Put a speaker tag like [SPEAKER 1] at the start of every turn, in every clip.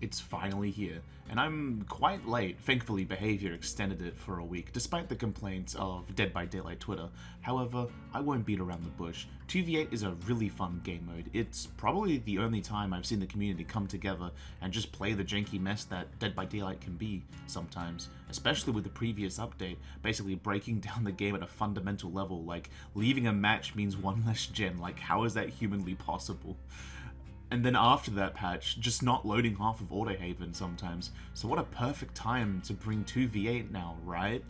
[SPEAKER 1] It's finally here, and I'm quite late. Thankfully, Behavior extended it for a week, despite the complaints of Dead by Daylight Twitter. However, I won't beat around the bush. 2v8 is a really fun game mode. It's probably the only time I've seen the community come together and just play the janky mess that Dead by Daylight can be sometimes, especially with the previous update, basically breaking down the game at a fundamental level, like leaving a match means one less gen. Like, how is that humanly possible? And then after that patch, just not loading half of Autohaven sometimes. So what a perfect time to bring 2v8 now, right?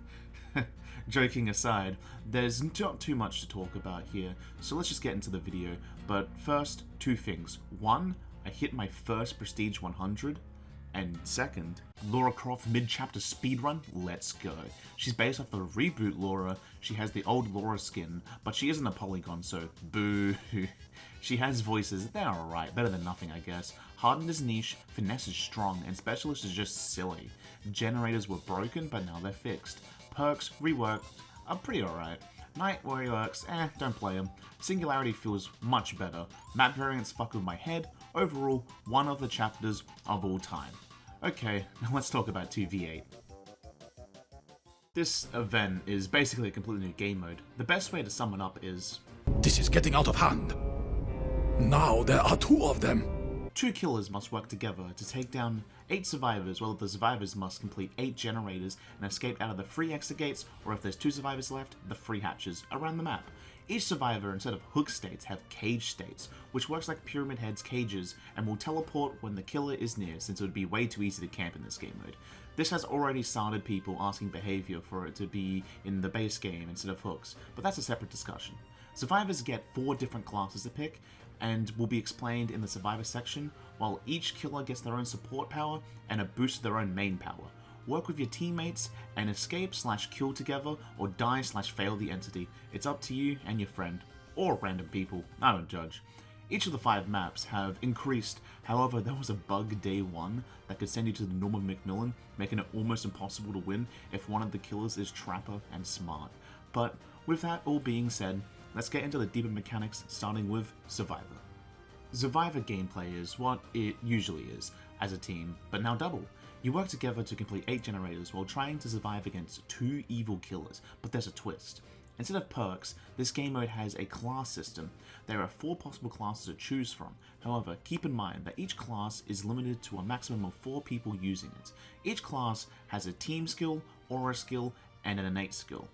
[SPEAKER 1] Joking aside, there's not too much to talk about here, so let's just get into the video. But first, two things. One, I hit my first Prestige 100. And second, Lara Croft mid-chapter speedrun, let's go. She's based off the reboot Lara. She has the old Lara skin, but she isn't a polygon, so boo. She has voices, they're alright, better than nothing I guess. Hardened is niche, finesse is strong, and specialist is just silly. Generators were broken, but now they're fixed. Perks, reworked, are pretty alright. Night reworks, don't play them. Singularity feels much better. Map variants fuck with my head. Overall, one of the chapters of all time. Okay, now let's talk about 2v8. This event is basically a completely new game mode. The best way to sum it up is...
[SPEAKER 2] This is getting out of hand. Now there are two of them.
[SPEAKER 1] Two killers must work together to take down 8 survivors, while the survivors must complete 8 generators and escape out of the free exit gates, or if there's 2 survivors left, the free hatches around the map. Each survivor, instead of hook states, have cage states, which works like Pyramid Head's cages and will teleport when the killer is near, since it would be way too easy to camp in this game mode. This has already started people asking Behavior for it to be in the base game instead of hooks, but that's a separate discussion. Survivors get 4 different classes to pick, and will be explained in the survivor section, while each killer gets their own support power and a boost to their own main power. Work with your teammates and escape/kill together, or die/fail the entity. It's up to you and your friend, or random people, I don't judge. Each of the 5 maps have increased, however there was a bug day 1 that could send you to the normal Macmillan, making it almost impossible to win if one of the killers is Trapper and Smart. But with that all being said, let's get into the deeper mechanics, starting with Survivor. Survivor gameplay is what it usually is, as a team, but now double. You work together to complete 8 generators while trying to survive against 2 evil killers, but there's a twist. Instead of perks, this game mode has a class system. There are 4 possible classes to choose from. However, keep in mind that each class is limited to a maximum of 4 people using it. Each class has a team skill, aura skill, and an innate skill.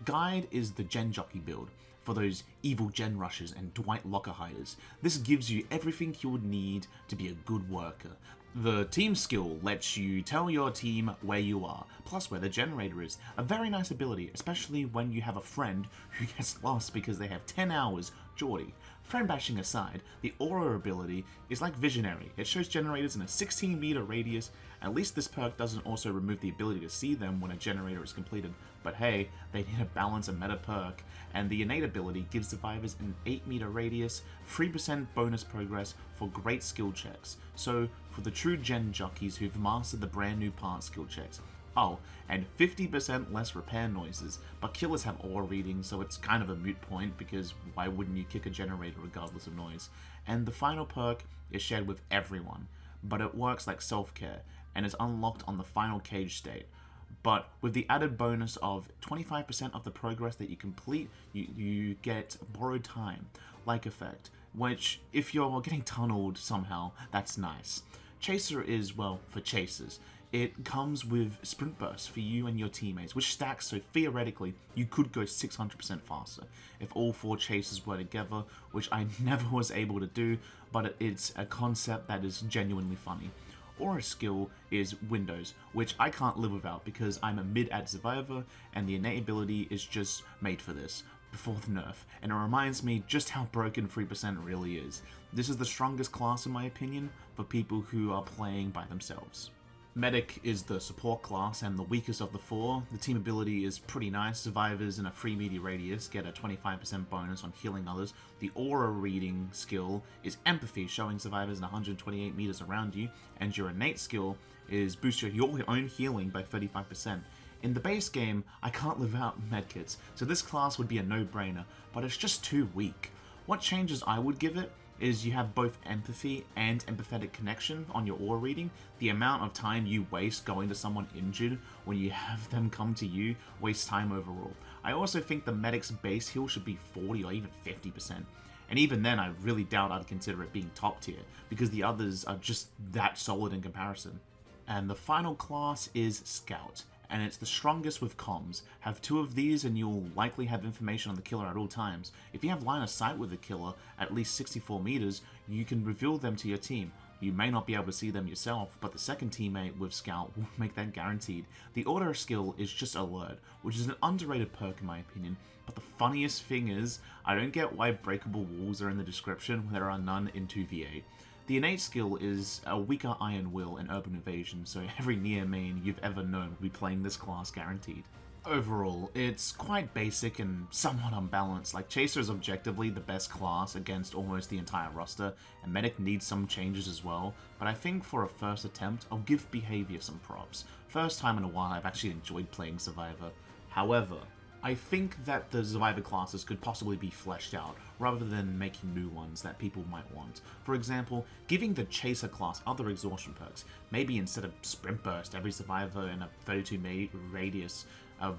[SPEAKER 1] Guide is the gen jockey build for those evil gen rushers and Dwight Locker hiders. This gives you everything you would need to be a good worker. The team skill lets you tell your team where you are, plus where the generator is. A very nice ability, especially when you have a friend who gets lost because they have 10 hours, Geordie. Friend bashing aside, the aura ability is like Visionary. It shows generators in a 16-meter radius. At least this perk doesn't also remove the ability to see them when a generator is completed. But hey, they need to balance a meta perk. And the innate ability gives survivors an 8-meter radius, 3% bonus progress for great skill checks. So for the true gen jockeys who've mastered the brand new part skill checks. Oh, and 50% less repair noises, but killers have aura readings, so it's kind of a moot point because why wouldn't you kick a generator regardless of noise? And the final perk is shared with everyone, but it works like self-care and is unlocked on the final cage state. But with the added bonus of 25% of the progress that you complete, you get borrowed time, like effect, which if you're getting tunneled somehow, that's nice. Chaser is, well, for chasers. It comes with sprint bursts for you and your teammates, which stacks, so theoretically you could go 600% faster if all 4 chasers were together, which I never was able to do, but it's a concept that is genuinely funny. Aura skill is Windows, which I can't live without because I'm a mid-ad survivor and the innate ability is just made for this, before the nerf, and it reminds me just how broken 3% really is. This is the strongest class in my opinion for people who are playing by themselves. Medic is the support class and the weakest of the 4. The team ability is pretty nice. Survivors in a 3 meter radius get a 25% bonus on healing others. The aura reading skill is empathy, showing survivors in 128 meters around you, and your innate skill is boost your own healing by 35%. In the base game, I can't live out medkits, so this class would be a no-brainer, but it's just too weak. What changes I would give it is you have both empathy and empathetic connection on your aura reading. The amount of time you waste going to someone injured when you have them come to you wastes time overall. I also think the medic's base heal should be 40 or even 50%. And even then, I really doubt I'd consider it being top tier, because the others are just that solid in comparison. And the final class is Scout, and it's the strongest with comms. Have 2 of these and you'll likely have information on the killer at all times. If you have line of sight with the killer at least 64 meters, you can reveal them to your team. You may not be able to see them yourself, but the second teammate with Scout will make that guaranteed. The auto skill is just Alert, which is an underrated perk in my opinion, but the funniest thing is, I don't get why breakable walls are in the description when there are none in 2v8. The innate skill is a weaker Iron Will and Urban Evasion, so every near main you've ever known will be playing this class guaranteed. Overall, it's quite basic and somewhat unbalanced. Like, Chaser is objectively the best class against almost the entire roster, and Medic needs some changes as well, but I think for a first attempt, I'll give Behavior some props. First time in a while I've actually enjoyed playing Survivor. However, I think that the Survivor classes could possibly be fleshed out, rather than making new ones that people might want. For example, giving the Chaser class other exhaustion perks. Maybe instead of Sprint Burst, every Survivor in a 32 radius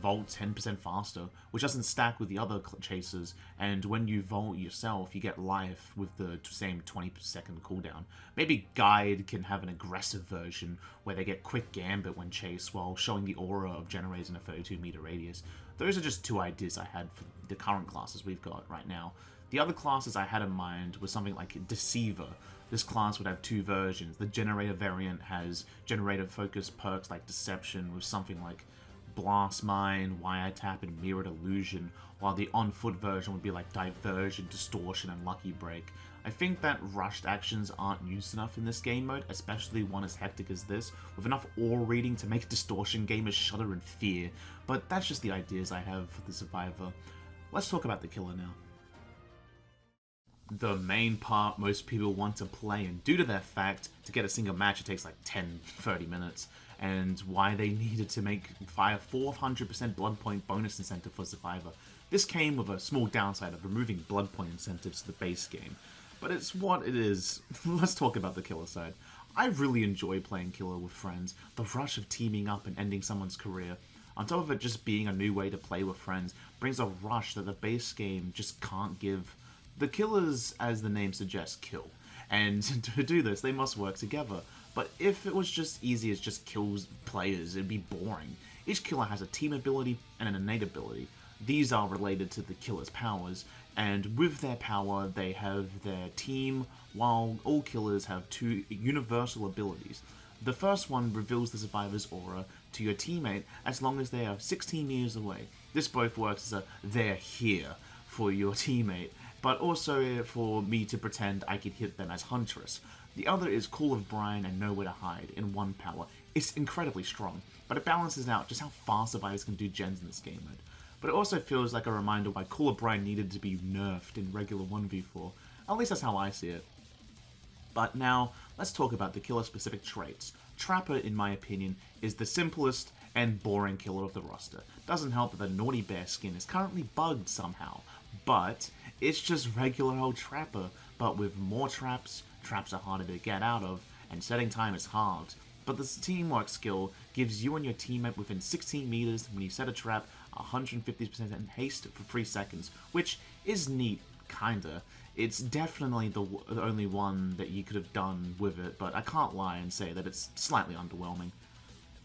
[SPEAKER 1] vault 10% faster, which doesn't stack with the other Chasers, and when you vault yourself, you get life with the same 20-second cooldown. Maybe Guide can have an aggressive version, where they get quick Gambit when chased, while showing the aura of generators in a 32-meter radius. Those are just 2 ideas I had for the current classes we've got right now. The other classes I had in mind was something like Deceiver. This class would have 2 versions. The Generator variant has generator-focused perks like Deception, with something like Blast Mine, Wiretap, and Mirrored Illusion, while the on-foot version would be like Diversion, Distortion, and Lucky Break. I think that rushed actions aren't used enough in this game mode, especially one as hectic as this, with enough aura reading to make Distortion gamers shudder in fear, but that's just the ideas I have for the Survivor. Let's talk about the killer now. The main part most people want to play, and due to that fact, to get a single match it takes like 10-30 minutes, and why they needed to make fire 400% blood point bonus incentive for Survivor. This came with a small downside of removing blood point incentives to the base game, but it's what it is. Let's talk about the killer side. I really enjoy playing killer with friends, the rush of teaming up and ending someone's career. On top of it just being a new way to play with friends, brings a rush that the base game just can't give. The killers, as the name suggests, kill, and to do this they must work together. But if it was just easy as just kills players, it'd be boring. Each killer has a team ability and an innate ability. These are related to the killer's powers, and with their power they have their team, while all killers have 2 universal abilities. The first one reveals the survivor's aura to your teammate as long as they are 16 meters away. This both works as a "they're here" for your teammate, but also for me to pretend I could hit them as Huntress. The other is Call of Brine and Nowhere to Hide in 1 power. It's incredibly strong, but it balances out just how fast survivors can do gens in this game mode. But it also feels like a reminder why Call of Brine needed to be nerfed in regular 1v4. At least that's how I see it. But now, let's talk about the killer-specific traits. Trapper, in my opinion, is the simplest and boring killer of the roster. Doesn't help that the Naughty Bear skin is currently bugged somehow, but it's just regular old Trapper, but with more traps. Traps are harder to get out of, and setting time is halved. But this teamwork skill gives you and your teammate within 16 meters when you set a trap 150% in haste for 3 seconds, which is neat, kinda. It's definitely the only one that you could have done with it, but I can't lie and say that it's slightly underwhelming.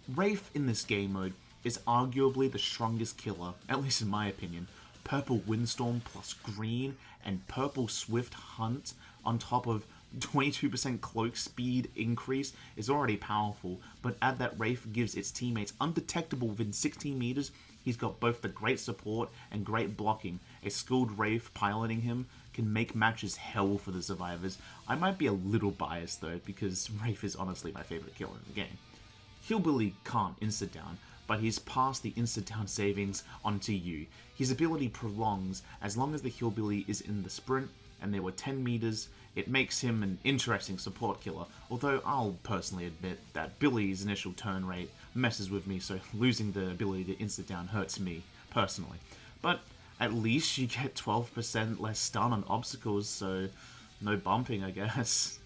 [SPEAKER 1] Wraith in this game mode is arguably the strongest killer, at least in my opinion. Purple Windstorm plus green and purple Swift Hunt on top of 22% cloak speed increase is already powerful, but add that Wraith gives its teammates undetectable within 16 meters, he's got both the great support and great blocking. A skilled Wraith piloting him can make matches hell for the survivors. I might be a little biased though, because Wraith is honestly my favorite killer in the game. Hillbilly can't insta-down, but he's passed the insta-down savings onto you. His ability prolongs as long as the Hillbilly is in the sprint, and there were 10 meters, it makes him an interesting support killer, although I'll personally admit that Billy's initial turn rate messes with me, so losing the ability to insta-down hurts me, personally. But at least you get 12% less stun on obstacles, so No bumping, I guess.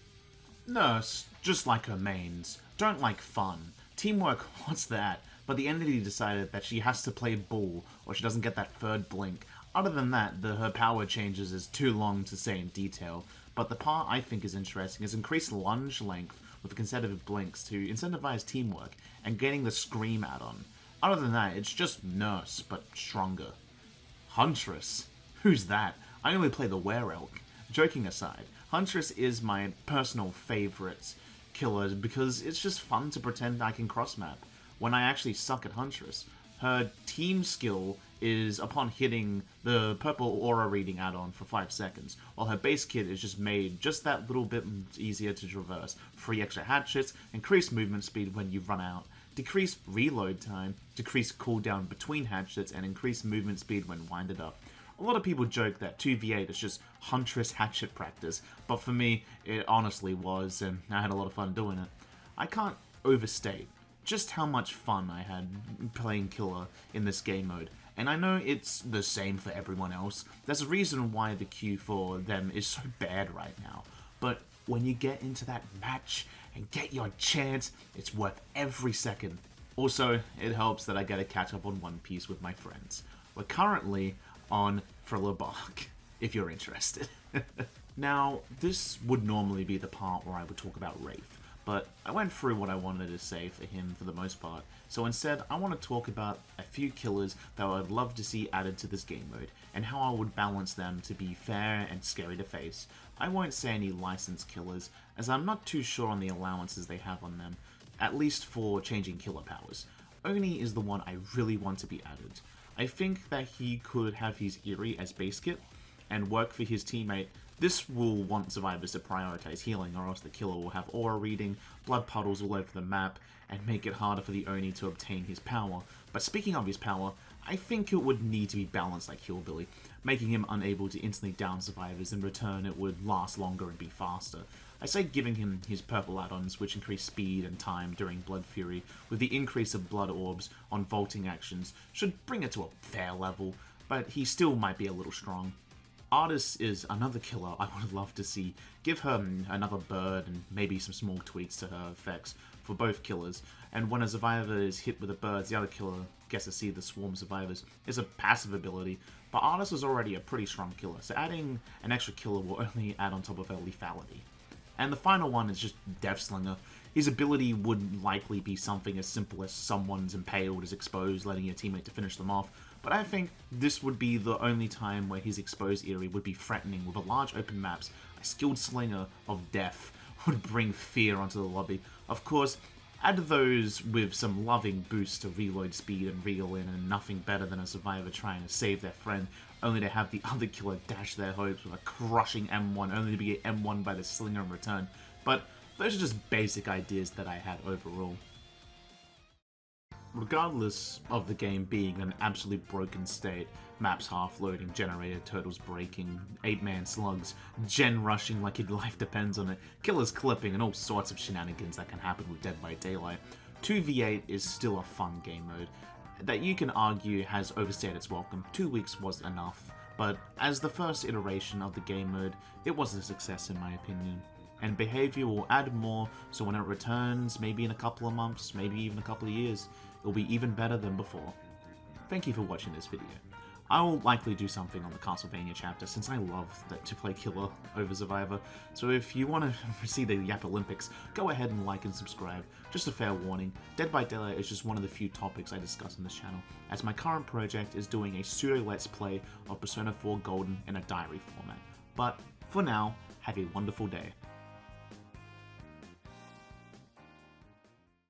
[SPEAKER 1] Nurse, just like her mains, don't like fun. Teamwork, what's that? But the entity decided that she has to play ball or she doesn't get that third blink. Other than that, her power changes is too long to say in detail. But the part I think is interesting is increased lunge length with consecutive blinks to incentivize teamwork and getting the Scream add-on. Other than that, it's just Nurse, but stronger. Huntress? Who's that? I only play the Were-Elk. Joking aside, Huntress is my personal favourite killer because it's just fun to pretend I can cross-map when I actually suck at Huntress. Her team skill is upon hitting the purple aura reading add-on for 5 seconds, while her base kit is just made just that little bit easier to traverse. 3 extra hatchets, increased movement speed when you run out, decreased reload time, decreased cooldown between hatchets, and increased movement speed when winded up. A lot of people joke that 2v8 is just Huntress hatchet practice, but for me, it honestly was, and I had a lot of fun doing it. I can't overstate just how much fun I had playing Killer in this game mode, and I know it's the same for everyone else. There's a reason why the queue for them is so bad right now, but when you get into that match and get your chance, it's worth every second. Also, it helps that I get to catch up on One Piece with my friends. We're currently on Thriller Bark, if you're interested. Now, this would normally be the part where I would talk about Wraith, but I went through what I wanted to say for him for the most part, so instead I want to talk about a few killers that I'd love to see added to this game mode, and how I would balance them to be fair and scary to face. I won't say any licensed killers, as I'm not too sure on the allowances they have on them, at least for changing killer powers. Oni is the one I really want to be added. I think that he could have his Eerie as base kit, and work for his teammate. This will want survivors to prioritize healing, or else the killer will have aura reading, blood puddles all over the map, and make it harder for the Oni to obtain his power. But speaking of his power, I think it would need to be balanced like Hillbilly, making him unable to instantly down survivors. In return, it would last longer and be faster. I say giving him his purple add-ons, which increase speed and time during Blood Fury, with the increase of blood orbs on vaulting actions, should bring it to a fair level, but he still might be a little strong. Artis is another killer I would love to see. Give her another bird and maybe some small tweaks to her effects for both killers, and when a survivor is hit with a bird, the other killer gets to see the swarm survivors. It's a passive ability, but Artis is already a pretty strong killer, so adding an extra killer will only add on top of her lethality. And the final one is just Deathslinger. His ability would likely be something as simple as someone's impaled is exposed, letting your teammate to finish them off, but I think this would be the only time where his exposed Eerie would be threatening. With a large open maps, a skilled slinger of death would bring fear onto the lobby. Of course, add those with some loving boosts to reload speed and reel in, and nothing better than a survivor trying to save their friend, only to have the other killer dash their hopes with a crushing M1, only to be M1 by the slinger in return. But those are just basic ideas that I had overall. Regardless of the game being in an absolutely broken state, maps half-loading, generator turtles breaking, 8-man slugs, gen rushing like your life depends on it, killers clipping, and all sorts of shenanigans that can happen with Dead by Daylight, 2v8 is still a fun game mode that you can argue has overstayed its welcome. 2 weeks was enough, but as the first iteration of the game mode, it was a success in my opinion. And behavior will add more, so when it returns, maybe in a couple of months, maybe even a couple of years, it will be even better than before. Thank you for watching this video. I will likely do something on the Castlevania chapter, since I love to play Killer over Survivor, so if you want to see the Yap Olympics, go ahead and like and subscribe. Just a fair warning, Dead by Daylight is just one of the few topics I discuss on this channel, as my current project is doing a pseudo Let's Play of Persona 4 Golden in a diary format. But for now, have a wonderful day.